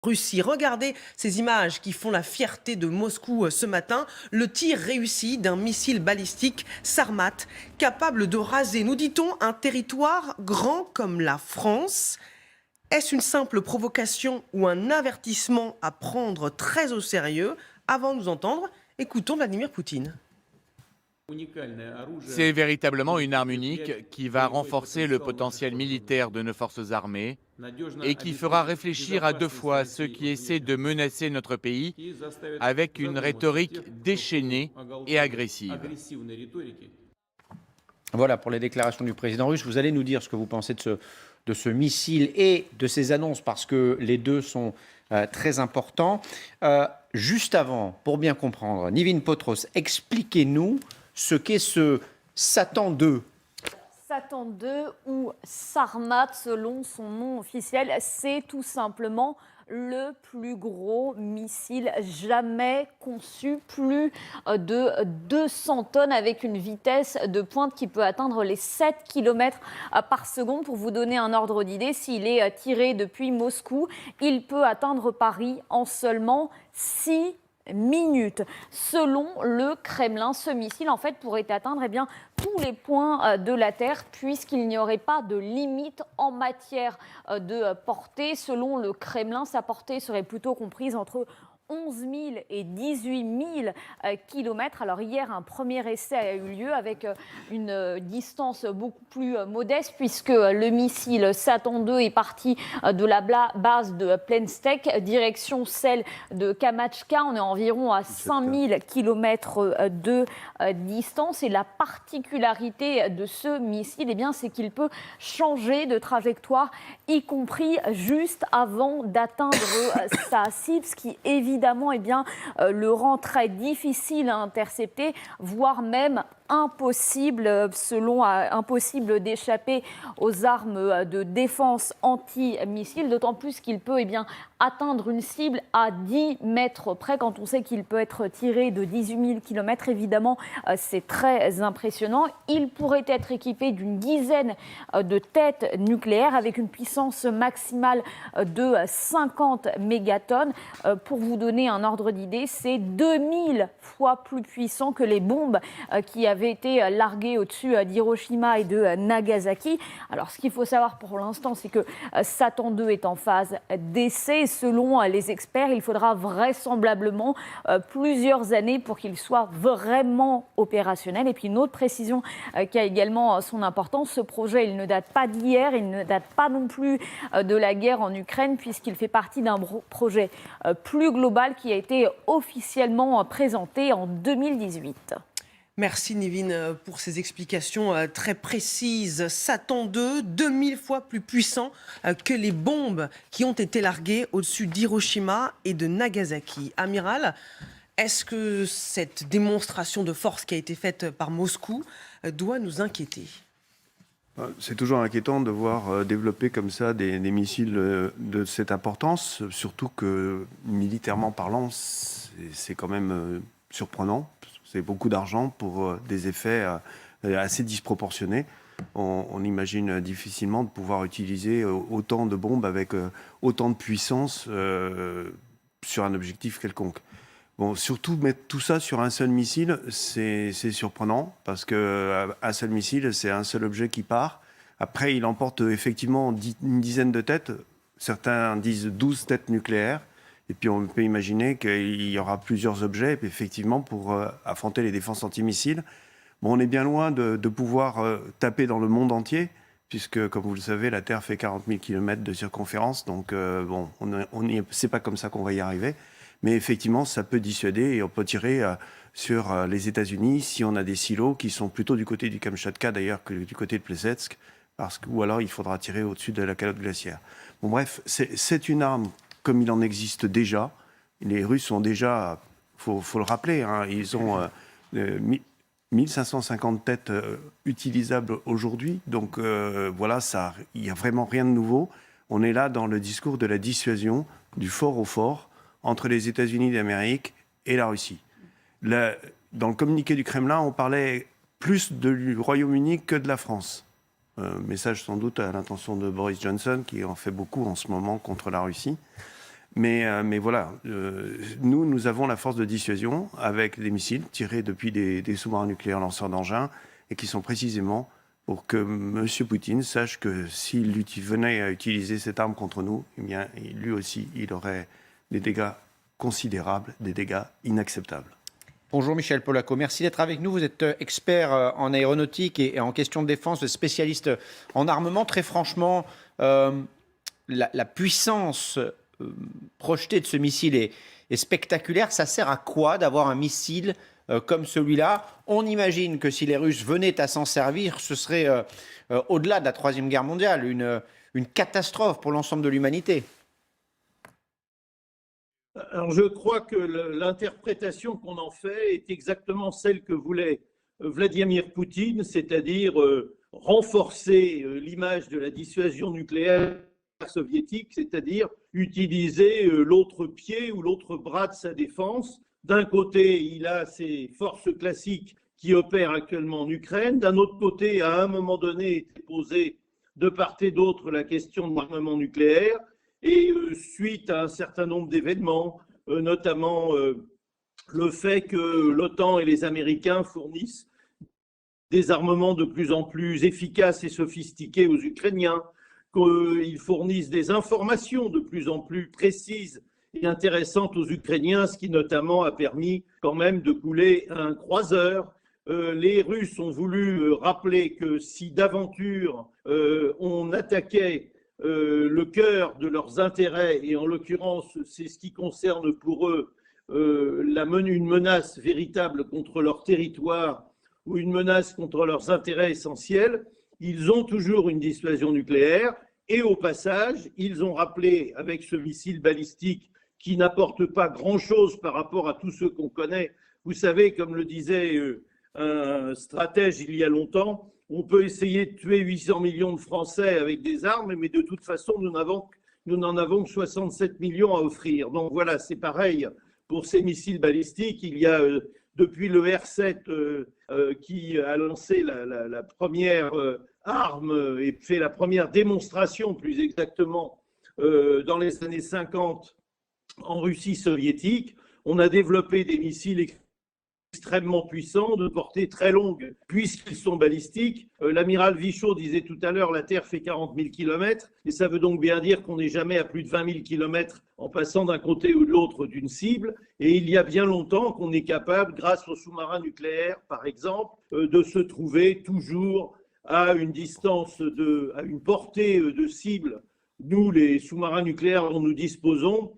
Russie. Regardez ces images qui font la fierté de Moscou ce matin. Le tir réussi d'un missile balistique Sarmat, capable de raser, nous dit-on, un territoire grand comme la France. Est-ce une simple provocation ou un avertissement à prendre très au sérieux? Avant de nous entendre, écoutons Vladimir Poutine. C'est véritablement une arme unique qui va renforcer le potentiel militaire de nos forces armées et qui fera réfléchir à deux fois ceux qui essaient de menacer notre pays avec une rhétorique déchaînée et agressive. Voilà pour les déclarations du président russe. Vous allez nous dire ce que vous pensez de ce missile et de ces annonces, parce que les deux sont très importants. Juste avant, pour bien comprendre, Nivin Potros, expliquez-nous ce qu'est ce Satan 2. Satan 2 ou Sarmat selon son nom officiel, c'est tout simplement le plus gros missile jamais conçu, plus de 200 tonnes avec une vitesse de pointe qui peut atteindre les 7 km par seconde. Pour vous donner un ordre d'idée, s'il est tiré depuis Moscou, il peut atteindre Paris en seulement 6 minutes. Selon le Kremlin, ce missile en fait pourrait atteindre tous les points de la Terre puisqu'il n'y aurait pas de limite en matière de portée. Selon le Kremlin, sa portée serait plutôt comprise entre 11 000 et 18 000 kilomètres. Alors hier, un premier essai a eu lieu avec une distance beaucoup plus modeste puisque le missile Satan 2 est parti de la base de Plentstek, direction celle de Kamachka. On est environ à 5 000 kilomètres de distance. Et la particularité de ce missile, c'est qu'il peut changer de trajectoire, y compris juste avant d'atteindre sa cible, ce qui évidemment le rend très difficile à intercepter, voire même impossible, impossible d'échapper aux armes de défense anti-missiles, d'autant plus qu'il peut atteindre une cible à 10 mètres près. Quand on sait qu'il peut être tiré de 18 000 km, évidemment, c'est très impressionnant. Il pourrait être équipé d'une dizaine de têtes nucléaires avec une puissance maximale de 50 mégatonnes. Pour vous donner un ordre d'idée, c'est 2000 fois plus puissant que les bombes qui avaient été larguées au-dessus d'Hiroshima et de Nagasaki. Alors, ce qu'il faut savoir pour l'instant, c'est que Satan 2 est en phase d'essai. Selon les experts, il faudra vraisemblablement plusieurs années pour qu'il soit vraiment opérationnel. Et puis, une autre précision qui a également son importance, ce projet, il ne date pas d'hier, il ne date pas non plus de la guerre en Ukraine, puisqu'il fait partie d'un projet plus global qui a été officiellement présenté en 2018. Merci Nivin pour ces explications très précises. Satan 2, 2000 fois plus puissant que les bombes qui ont été larguées au-dessus d'Hiroshima et de Nagasaki. Amiral, est-ce que cette démonstration de force qui a été faite par Moscou doit nous inquiéter ? C'est toujours inquiétant de voir développer comme ça des missiles de cette importance, surtout que militairement parlant, c'est quand même surprenant. C'est beaucoup d'argent pour des effets assez disproportionnés. On imagine difficilement de pouvoir utiliser autant de bombes avec autant de puissance sur un objectif quelconque. Bon, surtout mettre tout ça sur un seul missile, c'est surprenant parce qu'un seul missile, c'est un seul objet qui part. Après, il emporte effectivement une dizaine de têtes. Certains disent 12 têtes nucléaires. Et puis on peut imaginer qu'il y aura plusieurs objets, effectivement, pour affronter les défenses antimissiles. Bon, on est bien loin de pouvoir taper dans le monde entier, puisque, comme vous le savez, la Terre fait 40 000 km de circonférence. Donc, c'est pas comme ça qu'on va y arriver. Mais effectivement, ça peut dissuader et on peut tirer sur les États-Unis si on a des silos qui sont plutôt du côté du Kamchatka, d'ailleurs, que du côté de Plesetsk, ou alors il faudra tirer au-dessus de la calotte glaciaire. Bon, bref, c'est une arme comme il en existe déjà. Les Russes ont déjà, faut le rappeler, ils ont 1550 têtes utilisables aujourd'hui. Donc voilà, il n'y a vraiment rien de nouveau. On est là dans le discours de la dissuasion, du fort au fort, entre les États-Unis d'Amérique et la Russie. Dans le communiqué du Kremlin, on parlait plus du Royaume-Uni que de la France. Message sans doute à l'intention de Boris Johnson, qui en fait beaucoup en ce moment contre la Russie. Mais voilà, nous avons la force de dissuasion avec des missiles tirés depuis des sous-marins nucléaires lanceurs d'engins et qui sont précisément pour que M. Poutine sache que s'il venait à utiliser cette arme contre nous, eh bien, lui aussi, il aurait des dégâts considérables, des dégâts inacceptables. Bonjour Michel Polaco, merci d'être avec nous. Vous êtes expert en aéronautique et en question de défense, vous êtes spécialiste en armement. Très franchement, la puissance projetée de ce missile est spectaculaire. Ça sert à quoi d'avoir un missile comme celui-là? On imagine que si les Russes venaient à s'en servir, ce serait, au-delà de la Troisième Guerre mondiale, une catastrophe pour l'ensemble de l'humanité. Alors je crois que l'interprétation qu'on en fait est exactement celle que voulait Vladimir Poutine, c'est-à-dire renforcer l'image de la dissuasion nucléaire soviétique, c'est-à-dire utiliser l'autre pied ou l'autre bras de sa défense. D'un côté, il a ses forces classiques qui opèrent actuellement en Ukraine. D'un autre côté, à un moment donné, était posée de part et d'autre la question de l'armement nucléaire. Et suite à un certain nombre d'événements, notamment le fait que l'OTAN et les Américains fournissent des armements de plus en plus efficaces et sophistiqués aux Ukrainiens, qu'ils fournissent des informations de plus en plus précises et intéressantes aux Ukrainiens, ce qui notamment a permis quand même de couler un croiseur. Les Russes ont voulu rappeler que si d'aventure on attaquait le cœur de leurs intérêts, et en l'occurrence, c'est ce qui concerne pour eux une menace véritable contre leur territoire ou une menace contre leurs intérêts essentiels, ils ont toujours une dissuasion nucléaire. Et au passage, ils ont rappelé avec ce missile balistique qui n'apporte pas grand-chose par rapport à tout ce qu'on connaît. Vous savez, comme le disait un stratège il y a longtemps, on peut essayer de tuer 800 millions de Français avec des armes, mais de toute façon, nous n'en avons que 67 millions à offrir. Donc voilà, c'est pareil pour ces missiles balistiques. Il y a, depuis le R-7 qui a lancé la première arme et fait la première démonstration, plus exactement, dans les années 50 en Russie soviétique, on a développé des missiles extrêmement puissants, de portée très longue, puisqu'ils sont balistiques. L'amiral Vichot disait tout à l'heure, la Terre fait 40 000 km, et ça veut donc bien dire qu'on n'est jamais à plus de 20 000 km en passant d'un côté ou de l'autre d'une cible. Et il y a bien longtemps qu'on est capable, grâce aux sous-marins nucléaires, par exemple, de se trouver toujours à une distance, à une portée de cible. Nous, les sous-marins nucléaires dont nous disposons,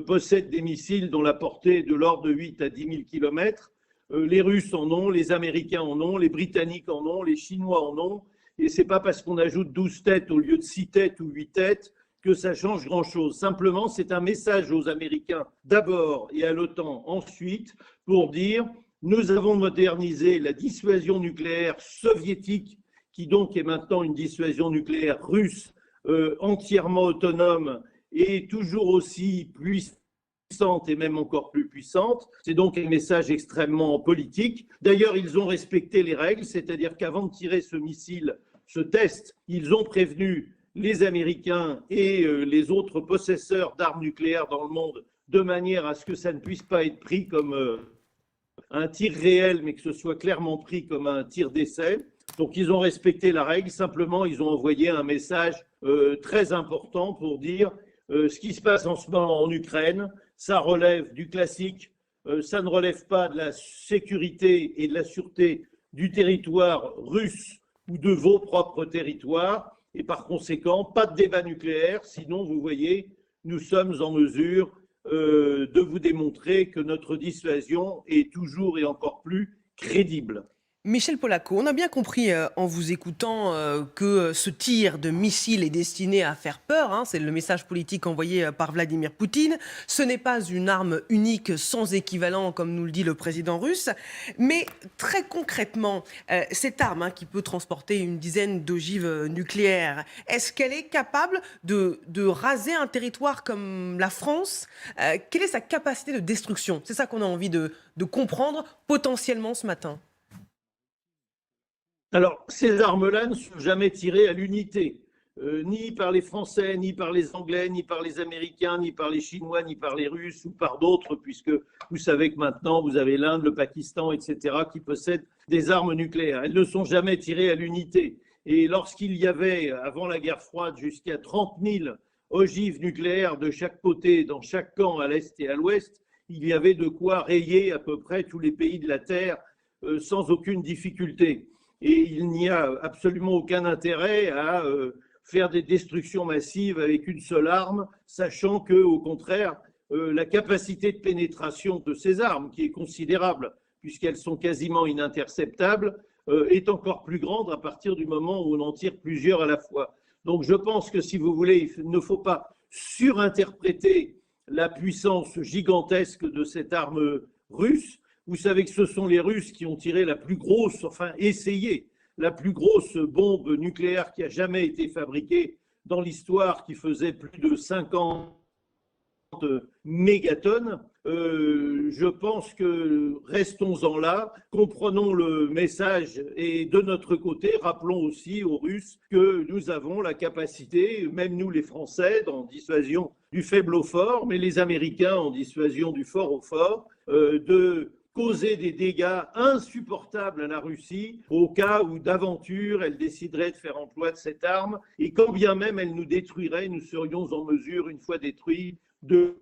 possèdent des missiles dont la portée est de l'ordre de 8 à 10 000 km. Les Russes en ont, les Américains en ont, les Britanniques en ont, les Chinois en ont. Et ce n'est pas parce qu'on ajoute 12 têtes au lieu de 6 têtes ou 8 têtes que ça change grand-chose. Simplement, c'est un message aux Américains d'abord et à l'OTAN ensuite pour dire nous avons modernisé la dissuasion nucléaire soviétique, qui donc est maintenant une dissuasion nucléaire russe entièrement autonome et toujours aussi puissante et même encore plus puissante. C'est donc un message extrêmement politique. D'ailleurs, ils ont respecté les règles, c'est-à-dire qu'avant de tirer ce missile, ce test, ils ont prévenu les Américains et les autres possesseurs d'armes nucléaires dans le monde de manière à ce que ça ne puisse pas être pris comme un tir réel, mais que ce soit clairement pris comme un tir d'essai. Donc, ils ont respecté la règle. Simplement, ils ont envoyé un message très important pour dire ce qui se passe en ce moment en Ukraine, ça relève du classique, ça ne relève pas de la sécurité et de la sûreté du territoire russe ou de vos propres territoires. Et par conséquent, pas de débat nucléaire, sinon, vous voyez, nous sommes en mesure de vous démontrer que notre dissuasion est toujours et encore plus crédible. Michel Polaco, on a bien compris en vous écoutant que ce tir de missile est destiné à faire peur. Hein, c'est le message politique envoyé par Vladimir Poutine. Ce n'est pas une arme unique sans équivalent, comme nous le dit le président russe. Mais très concrètement, cette arme qui peut transporter une dizaine d'ogives nucléaires, est-ce qu'elle est capable de raser un territoire comme la France? Quelle est sa capacité de destruction? C'est ça qu'on a envie de comprendre potentiellement ce matin. Alors, ces armes-là ne sont jamais tirées à l'unité. ni par les Français, ni par les Anglais, ni par les Américains, ni par les Chinois, ni par les Russes ou par d'autres, puisque vous savez que maintenant vous avez l'Inde, le Pakistan, etc., qui possèdent des armes nucléaires. Elles ne sont jamais tirées à l'unité. Et lorsqu'il y avait, avant la guerre froide, jusqu'à 30 000 ogives nucléaires de chaque côté, dans chaque camp, à l'est et à l'ouest, il y avait de quoi rayer à peu près tous les pays de la Terre sans aucune difficulté. Et il n'y a absolument aucun intérêt à faire des destructions massives avec une seule arme, sachant que, au contraire, la capacité de pénétration de ces armes, qui est considérable, puisqu'elles sont quasiment ininterceptables, est encore plus grande à partir du moment où on en tire plusieurs à la fois. Donc je pense que, si vous voulez, il ne faut pas surinterpréter la puissance gigantesque de cette arme russe. Vous savez que ce sont les Russes qui ont tiré la plus grosse, enfin essayé, la plus grosse bombe nucléaire qui a jamais été fabriquée dans l'histoire, qui faisait plus de 50 mégatonnes. Je pense que restons-en là, comprenons le message et de notre côté, rappelons aussi aux Russes que nous avons la capacité, même nous les Français, en dissuasion du faible au fort, mais les Américains en dissuasion du fort au fort, de causer des dégâts insupportables à la Russie au cas où d'aventure elle déciderait de faire emploi de cette arme, et quand bien même elle nous détruirait, nous serions en mesure, une fois détruits, de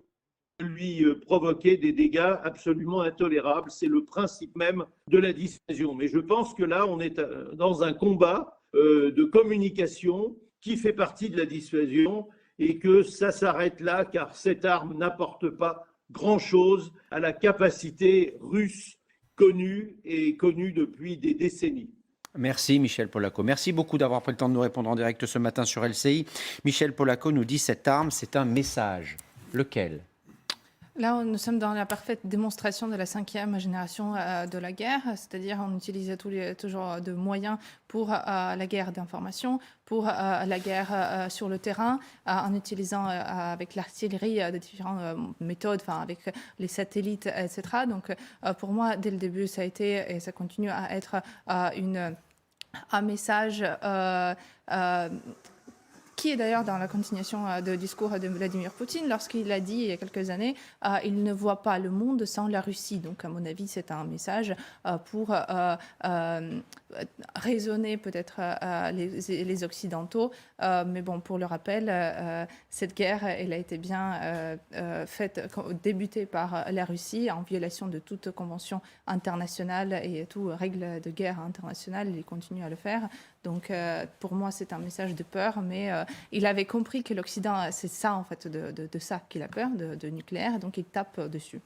lui provoquer des dégâts absolument intolérables. C'est le principe même de la dissuasion. Mais je pense que là, on est dans un combat de communication qui fait partie de la dissuasion, et que ça s'arrête là, car cette arme n'apporte pas grand-chose à la capacité russe connue et connue depuis des décennies. Merci Michel Polaco. Merci beaucoup d'avoir pris le temps de nous répondre en direct ce matin sur LCI. Michel Polaco nous dit: cette arme, c'est un message. Lequel ? Là, nous sommes dans la parfaite démonstration de la 5e génération de la guerre, c'est-à-dire on utilisait toujours de moyens pour la guerre d'information, pour la guerre sur le terrain, en utilisant avec l'artillerie de différentes méthodes, avec les satellites, etc. Donc pour moi, dès le début, ça a été et ça continue à être un message qui est d'ailleurs dans la continuation du discours de Vladimir Poutine, lorsqu'il a dit il y a quelques années il ne voit pas le monde sans la Russie. Donc à mon avis, c'est un message pour raisonner peut-être les Occidentaux. Mais bon, pour le rappel, cette guerre, elle a été bien débutée par la Russie en violation de toute convention internationale et toute règle de guerre internationale. Il continue à le faire. Donc pour moi, c'est un message de peur, mais il avait compris que l'Occident, c'est ça en fait, de ça qu'il a peur, de nucléaire, donc il tape dessus.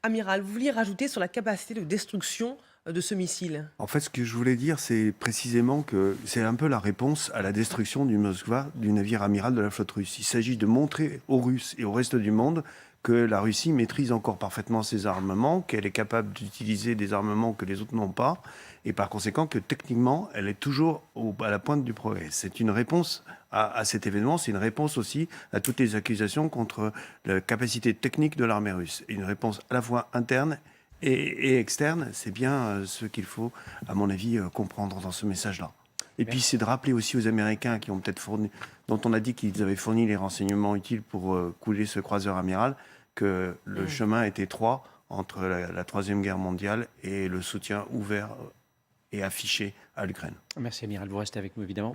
Amiral, vous vouliez rajouter sur la capacité de destruction de ce missile? En fait, ce que je voulais dire, c'est précisément que c'est un peu la réponse à la destruction du Moskva, du navire amiral de la flotte russe. Il s'agit de montrer aux Russes et au reste du monde que la Russie maîtrise encore parfaitement ses armements, qu'elle est capable d'utiliser des armements que les autres n'ont pas, et par conséquent que techniquement, elle est toujours à la pointe du progrès. C'est une réponse à cet événement, c'est une réponse aussi à toutes les accusations contre la capacité technique de l'armée russe. Et une réponse à la fois interne et externe, c'est bien ce qu'il faut, à mon avis, comprendre dans ce message-là. Et puis, c'est de rappeler aussi aux Américains qui ont peut-être fourni, dont on a dit qu'ils avaient fourni les renseignements utiles pour couler ce croiseur amiral, que le chemin est étroit entre la Troisième Guerre mondiale et le soutien ouvert et affiché à l'Ukraine. Merci Amiral, vous restez avec nous évidemment.